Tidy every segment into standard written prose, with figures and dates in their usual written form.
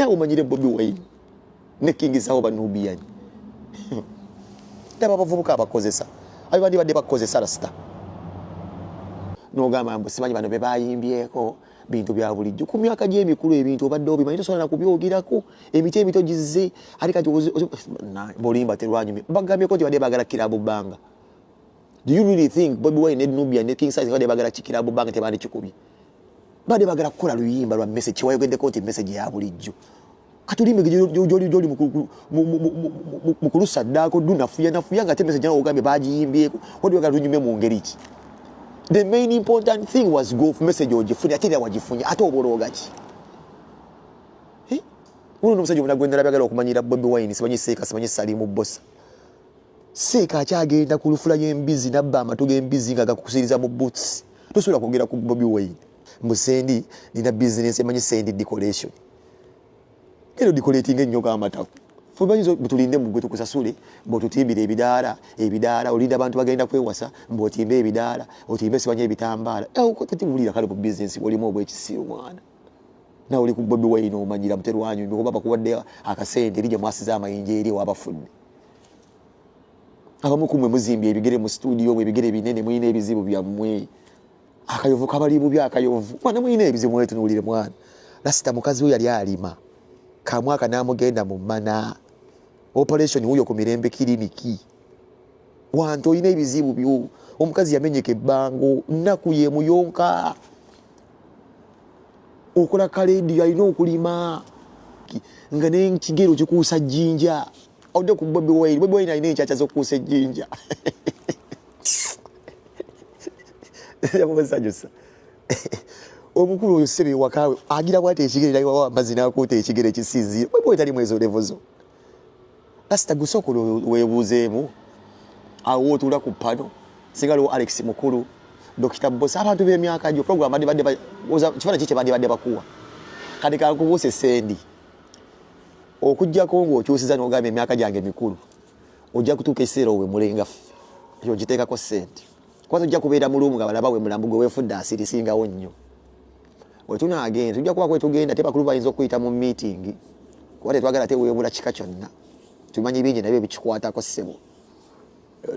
nawe omanyire Bobi Wine ne King Saoba Nubian taba bavubuka abakozesa abandi badde bakozesa rasta nogamba mbu simanyi bano be bayimbyeko bintu bya bulijjo ku myaka gye emikulu ebintu obadde obimanyi tosobola kubyogirako emiti emito gizze ali kati bolimba terwanyumi bagambyeko nti badde bagala Kirabu Banga. Do you really think Bobi Wine ne Nubian ne King Size badde bagala Kirabu Banga tebandi kikubye badde bagala kukola luyimba lwa message kiwayogendeko nti message ya bulijjo katulimbe joli mukulusa ddako nafuya nga te message nawo ogambye bagiyimbyeko wadi bagala lunyume mu ngeri ki. The main important thing was go for message ogifunye ate era wagifunye ate obologa ki uno n'omusajja omulala gwe ndalabagala okumanyira Bobi Wine simanyi Seeka simanyi Salimu Bossa Seeka akyagenda ku lufula y'embizi nabba amatu g'embizi nga gakusiriza mu boots tosobola kwogera ku Bobi Wine mbusendi nina business emanyi Sendi decoration kero decorating ennyo k'amatako fubanyizo butulinde mu gwe tukusasule mbotutimbira ebidaala olinda abantu bagenda kwewasa mbotimbe ebidaala otimbe sibanye ebitambala ko tutibulira kale mu business olimu obwekisiru mwana na oli ku Bobi Wine omanyira muterwanyu ngo baba kuwadde akasente lije mwasiza amayinje eri wabafudde abamu kumwe muzimbi ebigere mu studio ebigere binene mwine ebizibu byammwe akayovu kabali mu byakayovu mwana mwine ebizibu mwetu nulire mwana lasita mukazi we yali alima kamwaka namugenda mu mana operation huyo ku Mirembe kiliniki wanto ine ebizibu byo omukazi yamenyeka ebbango nnaku ye muyonka okola kaledi alina okulima nga n'ekigero kikuusa jjinja odde ku Bobi Wine alina enkyaca z'okukuusa ejjinja yamubasajusa omukulu oyo sebe wakawe agira bwate ekigere naye wawa amazzi n'akuuta ekigere kisinzira Bobi Wine talimu ezo levozo lasita gusokolo webuzeemu awo otula ku pano singalo Alex mukulu Dr. Boss abantu b'emyaka gyo program badde kifana kiche badde bakuwa kati kakubuse Sendi okujjako ng'okyusiza n'ogamba emyaka gyange mikulu ojja kutuuka ekiseera we mulenga yo giteekako sente kwanza ojja kubeera mulungu nga balaba we mulambu gwe weefudde asirisingawo nnyo wetunaagenda tujja kuba kwetugenda tebakulu bayinza okuyita mu meeting kuba tetwagala teweebula kika kyonna tumanyi bingi nabyo bikikwatako ssebo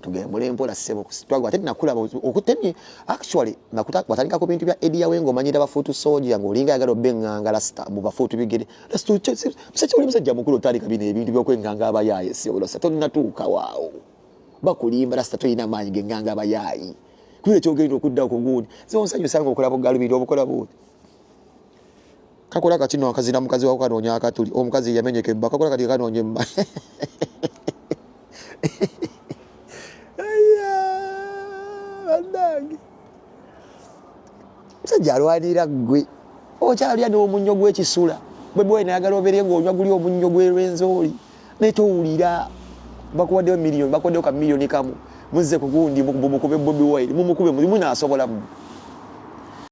tugembula empola ssebo twagwa ate nakulaba okutemye actually batandika ku bintu bya Eddie Wengo omanyira bafuutu soja ng'olinga ayagala obbe eŋŋanga lasita mu bafuutu bigere musajja oli musajja mukulu otandika bino ebintu by'okweŋŋanga abayaayi siolasa tonnatuuka waawo bakulimba lasita tolina maanyi g'eŋŋanga abayaayi kubira ekyogenda okudda ku gundi so omusajja osanga okola bugalubiri obukola buti kakola kati no akazina mukazi wako kanoonya akatuli omukazi yamenyeka ebba kakola kati kanoonya emma musajja alwanira ggwe okyalya n'omunnyo gw'ekisula Bobi Wine ayagala obeere ng'onywa guli omunnyo gw'erwenzooli naye towulira bakuwaddeyo miliyoni bakuwaddeyo ka miliyoni kamu muzze ku gundi mumukube Bobi Wine mumukube munaasobolamu